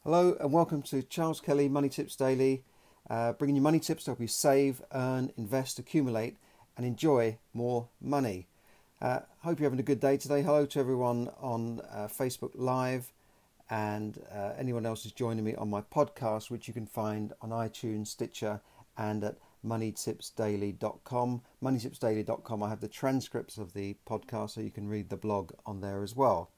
Hello and welcome to Charles Kelly Money Tips Daily, bringing you money tips to help you save, earn, invest, accumulate and enjoy more money. Hope you're having a good day today. Hello to everyone on Facebook Live and anyone else who's joining me on my podcast, which you can find on iTunes, Stitcher and at moneytipsdaily.com. moneytipsdaily.com. I have the transcripts of the podcast so you can read the blog on there as well.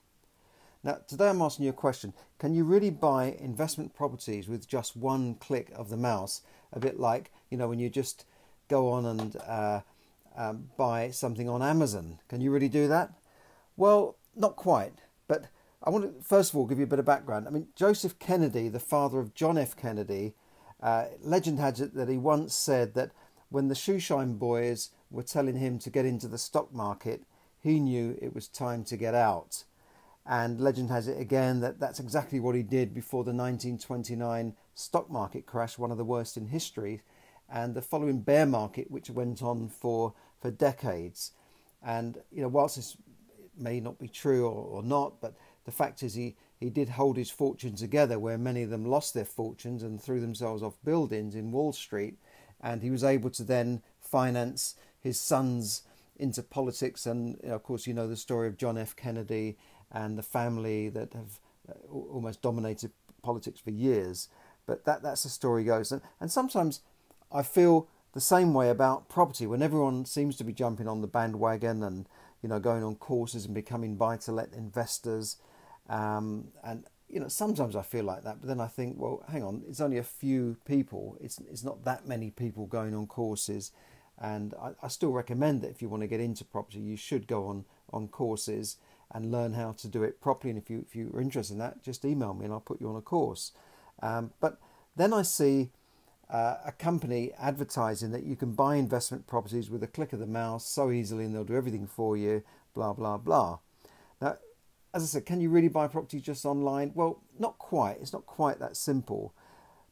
Now, today I'm asking you a question. Can you really buy investment properties with just one click of the mouse? A bit like, when you just go on and buy something on Amazon. Can you really do that? Well, not quite. But I want to, first of all, give you a bit of background. Joseph Kennedy, the father of John F. Kennedy, legend has it that he once said that when the shoeshine boys were telling him to get into the stock market, he knew it was time to get out. And legend has it again that that's exactly what he did before the 1929 stock market crash, one of the worst in history, and the following bear market, which went on for decades. And, whilst this may not be true or not, but the fact is he did hold his fortune together, where many of them lost their fortunes and threw themselves off buildings in Wall Street. And he was able to then finance his sons into politics. And, of course, the story of John F. Kennedy and the family that have almost dominated politics for years. But that's the story goes. And sometimes I feel the same way about property, when everyone seems to be jumping on the bandwagon and, going on courses and becoming buy-to-let investors. And, sometimes I feel like that. But then I think, well, hang on, it's only a few people. It's not that many people going on courses. And I still recommend that if you want to get into property, you should go on courses and learn how to do it properly. And if you're interested in that, just email me and I'll put you on a course. But then I see a company advertising that you can buy investment properties with a click of the mouse so easily, and they'll do everything for you, blah, blah, blah. Now, as I said, can you really buy property just online? Well, not quite. It's not quite that simple.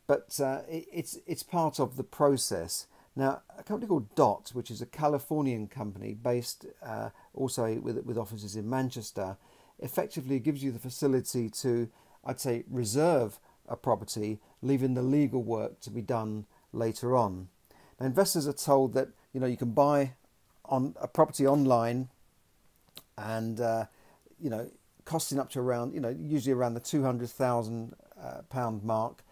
But it's part of the process. Now, a company called DOT, which is a Californian company based also with offices in Manchester, effectively gives you the facility to, I'd say, reserve a property, leaving the legal work to be done later on. Now, investors are told that you can buy on a property online, and costing up to around usually around the £200,000 mark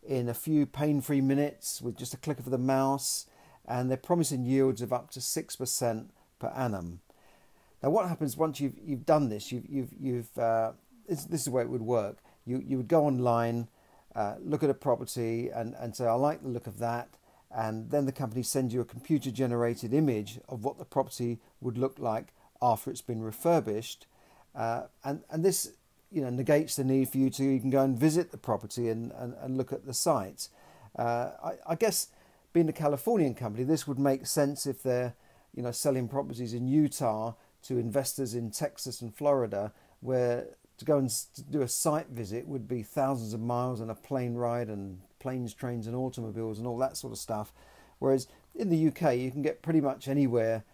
in a few pain-free minutes with just a click of the mouse. And they're promising yields of up to 6% per annum. Now, what happens once you've done this? This is the way it would work. You would go online, look at a property, and say, I like the look of that. And then the company sends you a computer-generated image of what the property would look like after it's been refurbished. And this negates the need for you to even go and visit the property and look at the site. I guess, being a Californian company, this would make sense if they're, selling properties in Utah to investors in Texas and Florida, where to go and do a site visit would be thousands of miles and a plane ride and planes, trains and automobiles and all that sort of stuff. Whereas in the UK, you can get pretty much anywhere,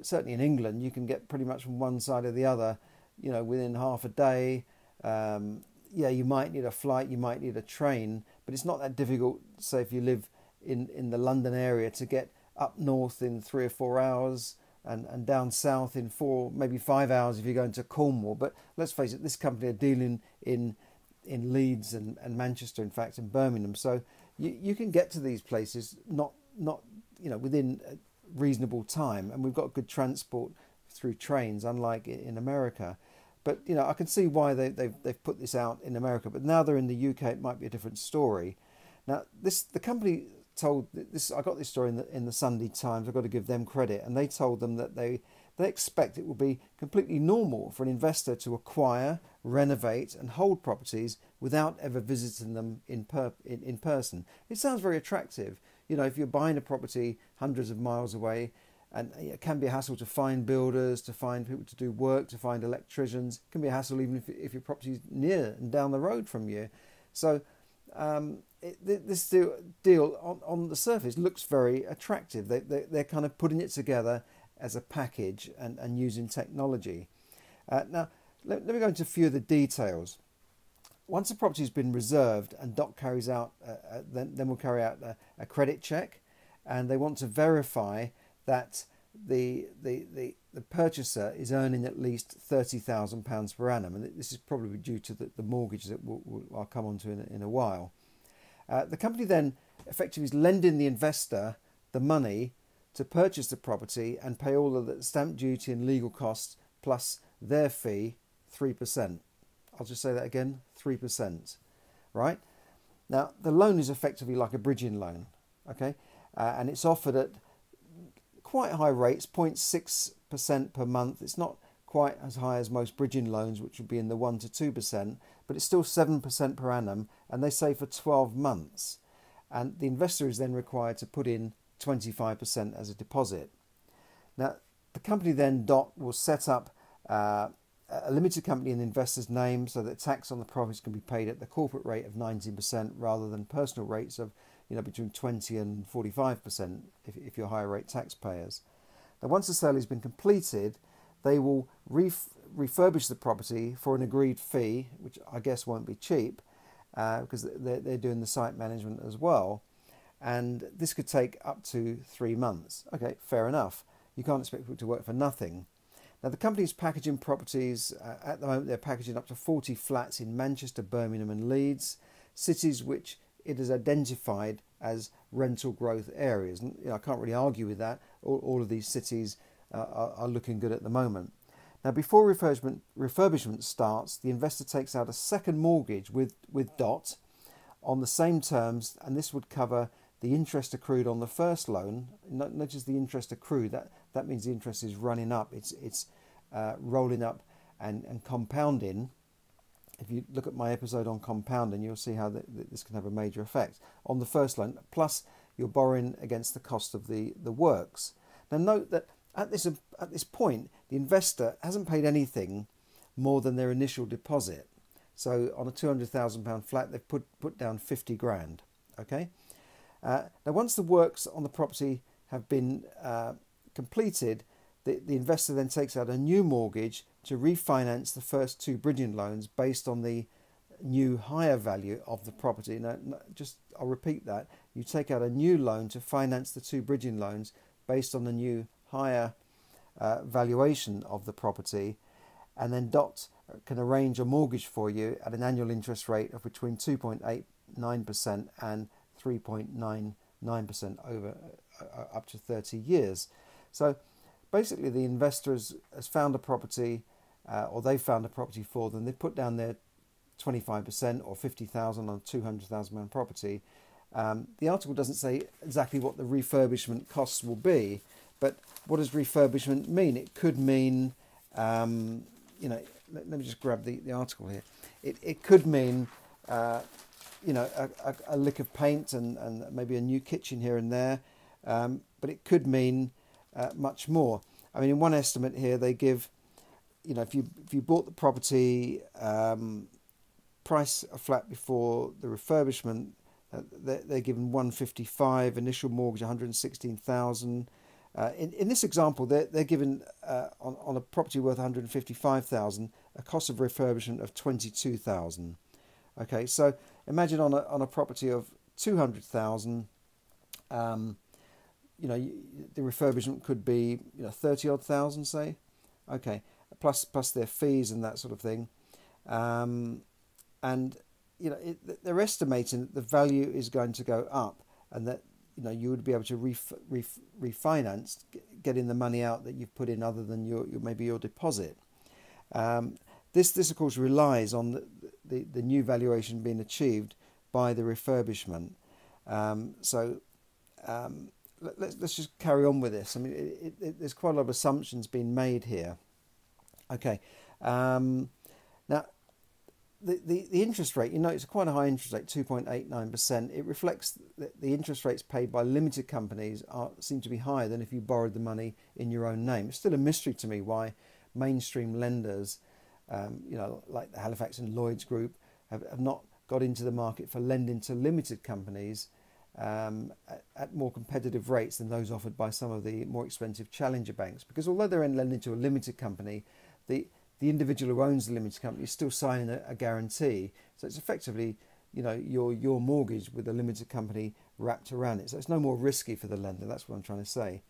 certainly in England, you can get pretty much from one side or the other, within half a day. You might need a flight, you might need a train, but it's not that difficult, say, if you live in the London area, to get up north in 3 or 4 hours and down south in 4, maybe 5 hours if you're going to Cornwall. But let's face it, this company are dealing in Leeds and Manchester, in fact, and Birmingham. So you can get to these places not within a reasonable time, and we've got good transport through trains, unlike in America. But I can see why they've put this out in America. But now they're in the UK, it might be a different story. Now the company told this. I got this story in the Sunday Times. I've got to give them credit, and they told them that they expect it will be completely normal for an investor to acquire, renovate, and hold properties without ever visiting them in person. It sounds very attractive. If you're buying a property hundreds of miles away, and it can be a hassle to find builders, to find people to do work, to find electricians. It can be a hassle even if your property is near and down the road from you. So this deal on the surface looks very attractive. They're kind of putting it together as a package and using technology. Now, let me go into a few of the details. once the property has been reserved and DOT carries out, then we'll carry out a credit check, and they want to verify that the purchaser is earning at least £30,000 per annum, and this is probably due to the mortgage that I'll come on to in a while. The company then effectively is lending the investor the money to purchase the property and pay all of the stamp duty and legal costs plus their fee, 3%. I'll just say that again, 3%. Right? Now, the loan is effectively like a bridging loan, okay? And it's offered at quite high rates, 0.6% per month. It's not quite as high as most bridging loans, which would be in the 1 to 2%, but it's still 7% per annum, and they say for 12 months. And the investor is then required to put in 25% as a deposit. Now, the company then, DOT, will set up a limited company in the investor's name so that tax on the profits can be paid at the corporate rate of 19% rather than personal rates of between 20 and 45% if you're higher rate taxpayers. Now, once the sale has been completed, they will refurbish the property for an agreed fee, which I guess won't be cheap because they're doing the site management as well. And this could take up to 3 months. Okay, fair enough. You can't expect it to work for nothing. Now, the company's packaging properties, at the moment, they're packaging up to 40 flats in Manchester, Birmingham and Leeds, cities which it has identified as rental growth areas. And I can't really argue with that. All of these cities are looking good at the moment. Now, before refurbishment starts, the investor takes out a second mortgage with DOT on the same terms, and this would cover the interest accrued on the first loan. Not just the interest accrued, that means the interest is running up. It's rolling up and compounding. If you look at my episode on compounding, you'll see how this can have a major effect on the first loan, plus you're borrowing against the cost of the works. Now note that at this point, the investor hasn't paid anything more than their initial deposit. So on a £200,000 flat, they've put down 50 grand. Okay. Now, once the works on the property have been completed, the investor then takes out a new mortgage to refinance the first 2 bridging loans based on the new higher value of the property. Now, I'll repeat that. You take out a new loan to finance the 2 bridging loans based on the new higher valuation of the property, and then DOT can arrange a mortgage for you at an annual interest rate of between 2.89% and 3.99% over up to 30 years. So basically the investor has found a property, or they found a property for them. They put down their 25% or 50,000 on a 200,000 pound property. The article doesn't say exactly what the refurbishment costs will be, but what does refurbishment mean? It could mean, let me just grab the article here. It could mean, a lick of paint and maybe a new kitchen here and there, but it could mean much more. I mean, in one estimate here, they give, if you bought the property, price a flat before the refurbishment, they're given 155, initial mortgage 116,000. In this example, they're given on a property worth 155,000, a cost of refurbishment of 22,000. Okay, so imagine on a property of 200,000, the refurbishment could be 30 odd thousand, say. Okay, plus their fees and that sort of thing, and they're estimating that the value is going to go up, and that you would be able to refinance, getting the money out that you've put in other than your deposit. This of course relies on the new valuation being achieved by the refurbishment. Let's just carry on with this. I mean, there's quite a lot of assumptions being made here. Okay, now the interest rate, it's quite a high interest rate, 2.89%. It reflects that the interest rates paid by limited companies seem to be higher than if you borrowed the money in your own name. It's still a mystery to me why mainstream lenders, like the Halifax and Lloyds Group, have not got into the market for lending to limited companies at more competitive rates than those offered by some of the more expensive challenger banks. Because although they're lending to a limited company, the the individual who owns the limited company is still signing a guarantee. So it's effectively, your mortgage with a limited company wrapped around it. So it's no more risky for the lender. That's what I'm trying to say.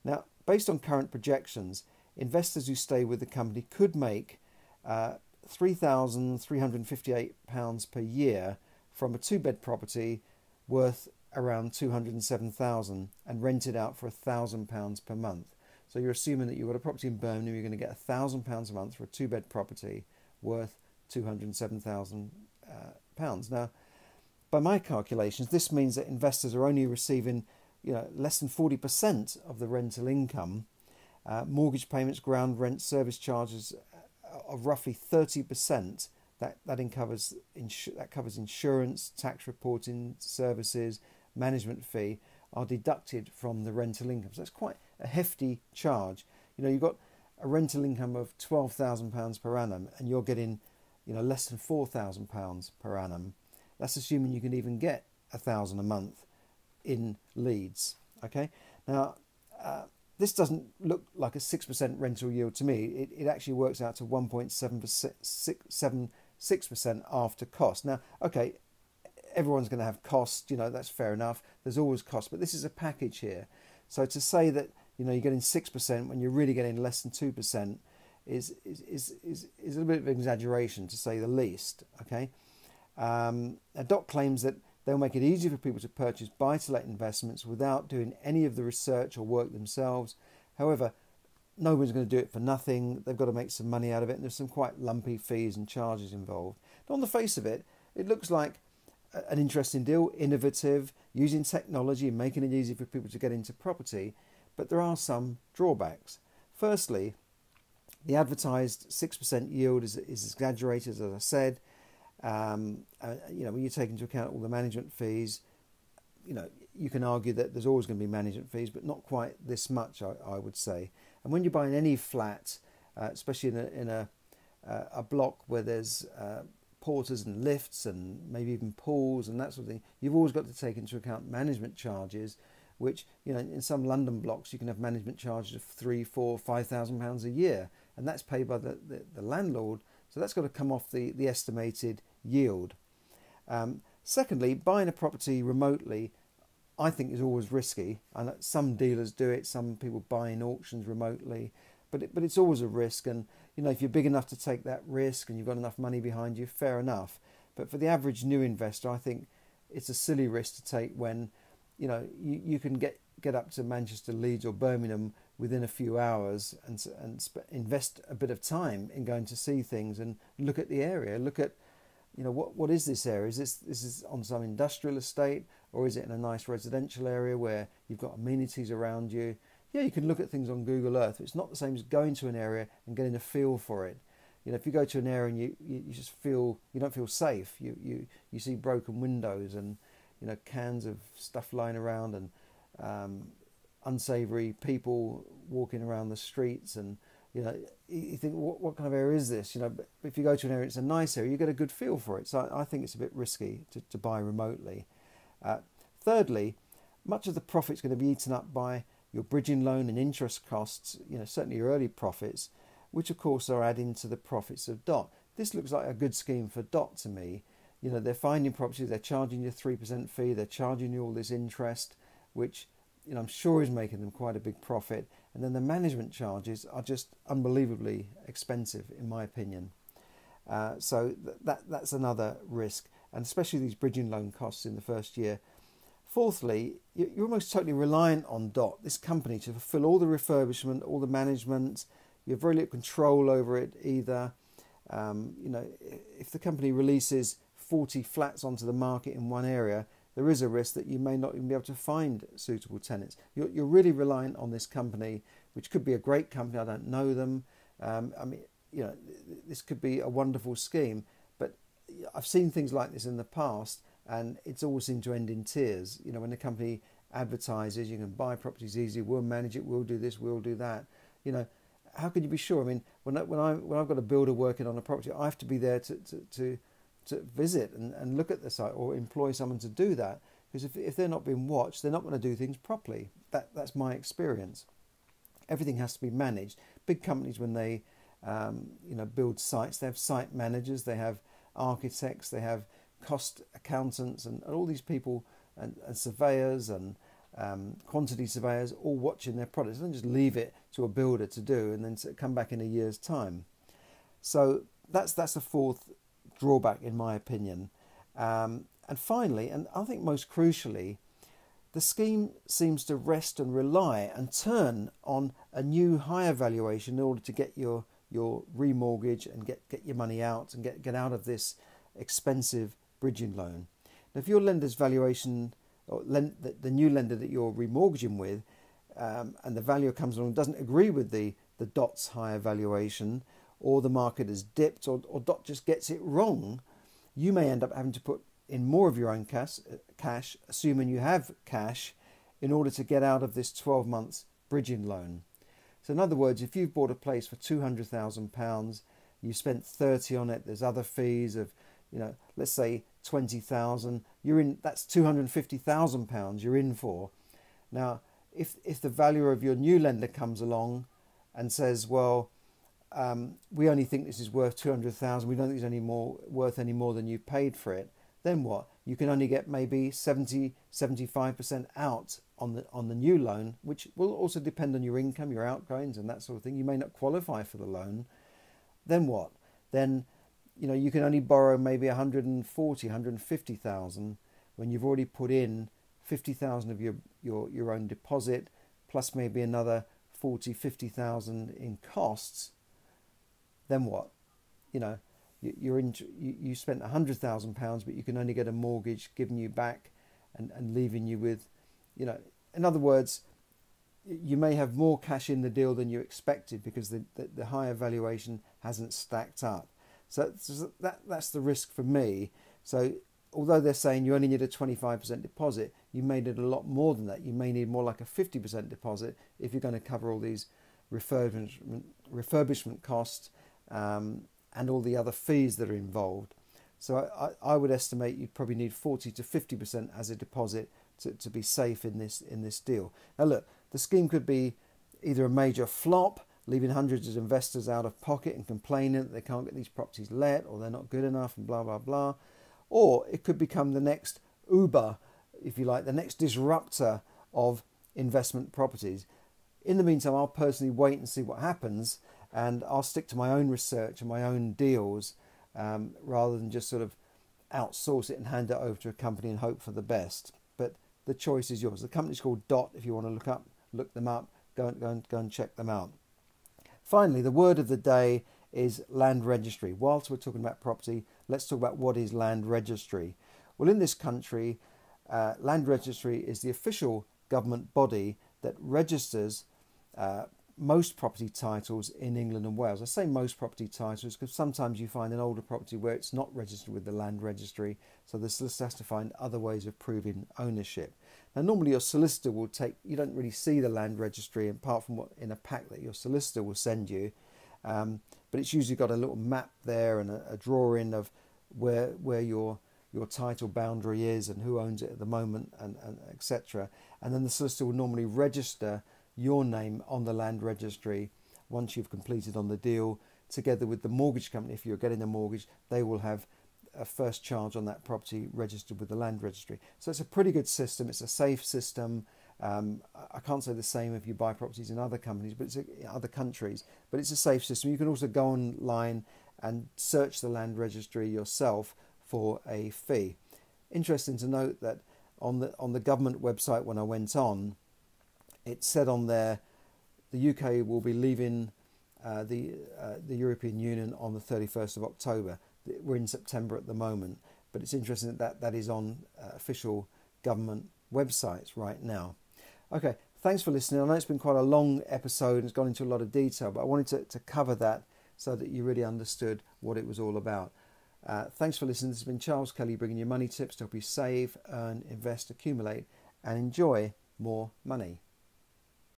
Now, based on current projections, investors who stay with the company could make £3,358 per year from a two-bed property worth around £207,000 and rent it out for £1,000 per month. So you're assuming that you've got a property in Birmingham, you're going to get £1,000 a month for a two-bed property worth £207,000. Now, by my calculations, this means that investors are only receiving less than 40% of the rental income. Mortgage payments, ground rent, service charges of roughly 30%. That covers insurance, tax reporting services, management fee are deducted from the rental income. So that's quite a hefty charge. You've got a rental income of £12,000 per annum, and you're getting less than £4,000 per annum. That's assuming you can even get £1,000 a month in leads. Okay, now this doesn't look like a 6% rental yield to me. It actually works out to 1.76% after cost. Now, okay, everyone's going to have costs. That's fair enough. There's always costs, but this is a package here. So to say that you're getting 6% when you're really getting less than 2% is a little bit of an exaggeration, to say the least. Okay, DOT claims that they'll make it easy for people to purchase buy-to-let investments without doing any of the research or work themselves. However, nobody's going to do it for nothing. They've got to make some money out of it, and there's some quite lumpy fees and charges involved. But on the face of it, it looks like an interesting deal, innovative, using technology and making it easy for people to get into property. But there are some drawbacks. Firstly, the advertised 6% yield is exaggerated, as I said. When you take into account all the management fees, you can argue that there's always going to be management fees, but not quite this much, I would say. And when you're buying any flat, especially in a block where there's porters and lifts and maybe even pools and that sort of thing, you've always got to take into account management charges, which in some London blocks you can have management charges of £3,000, £4,000, £5,000 a year, and that's paid by the landlord. So that's got to come off the estimated yield. Secondly, buying a property remotely, I think, is always risky. And some dealers do it, some people buy in auctions remotely, but it's always a risk. And if you're big enough to take that risk and you've got enough money behind you, fair enough. But for the average new investor, I think it's a silly risk to take when you can get up to Manchester, Leeds or Birmingham within a few hours and invest a bit of time in going to see things and look at the area, look at what is this area? Is this on some industrial estate, or is it in a nice residential area where you've got amenities around you? Yeah, you can look at things on Google Earth. It's not the same as going to an area and getting a feel for it. If you go to an area and you just feel, you don't feel safe, you see broken windows and cans of stuff lying around and unsavoury people walking around the streets, and you think, what kind of area is this? But if you go to an area, it's a nice area, you get a good feel for it. So I think it's a bit risky to buy remotely. Thirdly, much of the profit's going to be eaten up by your bridging loan and interest costs, certainly your early profits, which of course are adding to the profits of DOT. This looks like a good scheme for DOT to me. They're finding properties, they're charging you a 3% fee, they're charging you all this interest, which I'm sure is making them quite a big profit. And then the management charges are just unbelievably expensive, in my opinion. So that's another risk, and especially these bridging loan costs in the first year. Fourthly, you're almost totally reliant on DOT, this company, to fulfill all the refurbishment, all the management. You have very little control over it either. If the company releases 40 flats onto the market in one area, there is a risk that you may not even be able to find suitable tenants. You're really reliant on this company, which could be a great company. I don't know them. This could be a wonderful scheme, but I've seen things like this in the past, and it's always seemed to end in tears. When the company advertises, you can buy properties easily, we'll manage it, we'll do this, we'll do that. How can you be sure? When I've got a builder working on a property, I have to be there to visit and look at the site, or employ someone to do that, because if they're not being watched, they're not going to do things properly. That's my experience. Everything has to be managed. Big companies, when they build sites. They have site managers, they have architects, they have cost accountants, and all these people, and surveyors and quantity surveyors, all watching their products. They don't just leave it to a builder to do and then come back in a year's time. So that's the fourth drawback, in my opinion. And finally, and I think most crucially, the scheme seems to rest and rely and turn on a new higher valuation in order to get your remortgage and get your money out and get out of this expensive bridging loan. Now, if your lender's valuation, or the new lender that you're remortgaging with, and the valuer comes along and doesn't agree with the DOT's higher valuation, or the market has dipped, or DOT just gets it wrong, you may end up having to put in more of your own cash, assuming you have cash, in order to get out of this 12 months bridging loan. So in other words, if you've bought a place for £200,000, you spent 30 on it, there's other fees of, let's say 20,000, that's £250,000 you're in for. Now, if the valuer of your new lender comes along and says, well, we only think this is worth 200,000, we don't think it's worth any more than you paid for it, then what? You can only get maybe 75% out on the new loan, which will also depend on your income, your outgoings and that sort of thing. You may not qualify for the loan. Then what? Then you can only borrow maybe 150,000 when you've already put in 50,000 of your own deposit, plus maybe another 50,000 in costs. Then what? You spent £100,000, but you can only get a mortgage giving you back and leaving you with, in other words, you may have more cash in the deal than you expected because the higher valuation hasn't stacked up. So that's the risk for me. So although they're saying you only need a 25% deposit, you may need a lot more than that. You may need more like a 50% deposit if you're going to cover all these refurbishment costs, and all the other fees that are involved. So I would estimate you'd probably need 40 to 50% as a deposit to be safe in this deal. Now look, the scheme could be either a major flop, leaving hundreds of investors out of pocket and complaining that they can't get these properties let, or they're not good enough and blah, blah, blah. Or it could become the next Uber, if you like, the next disruptor of investment properties. In the meantime, I'll personally wait and see what happens, and I'll stick to my own research and my own deals, rather than just sort of outsource it and hand it over to a company and hope for the best. But the choice is yours. The company's called DOT. If you want to look them up, go and check them out. Finally, the word of the day is land registry. Whilst we're talking about property, let's talk about what is land registry. Well, in this country, land registry is the official government body that registers most property titles in England and Wales. I say most property titles because sometimes you find an older property where it's not registered with the land registry, so the solicitor has to find other ways of proving ownership. Now normally your solicitor will you don't really see the land registry apart from what in a pack that your solicitor will send you, but it's usually got a little map there and a drawing of where your title boundary is and who owns it at the moment, and etc. And then the solicitor will normally register your name on the land registry once you've completed on the deal, together with the mortgage company. If you're getting a mortgage, they will have a first charge on that property registered with the land registry. So it's a pretty good system. It's a safe system. I can't say the same if you buy properties in other companies, but other countries. But it's a safe system. You can also go online and search the land registry yourself for a fee. Interesting to note that on the government website when I went on, it said on there the UK will be leaving the European Union on the 31st of October. We're in September at the moment, but it's interesting that is on official government websites right now. Okay, thanks for listening. I know it's been quite a long episode and it's gone into a lot of detail, but I wanted to cover that so that you really understood what it was all about. Thanks for listening. This has been Charles Kelly bringing you money tips to help you save, earn, invest, accumulate and enjoy more money.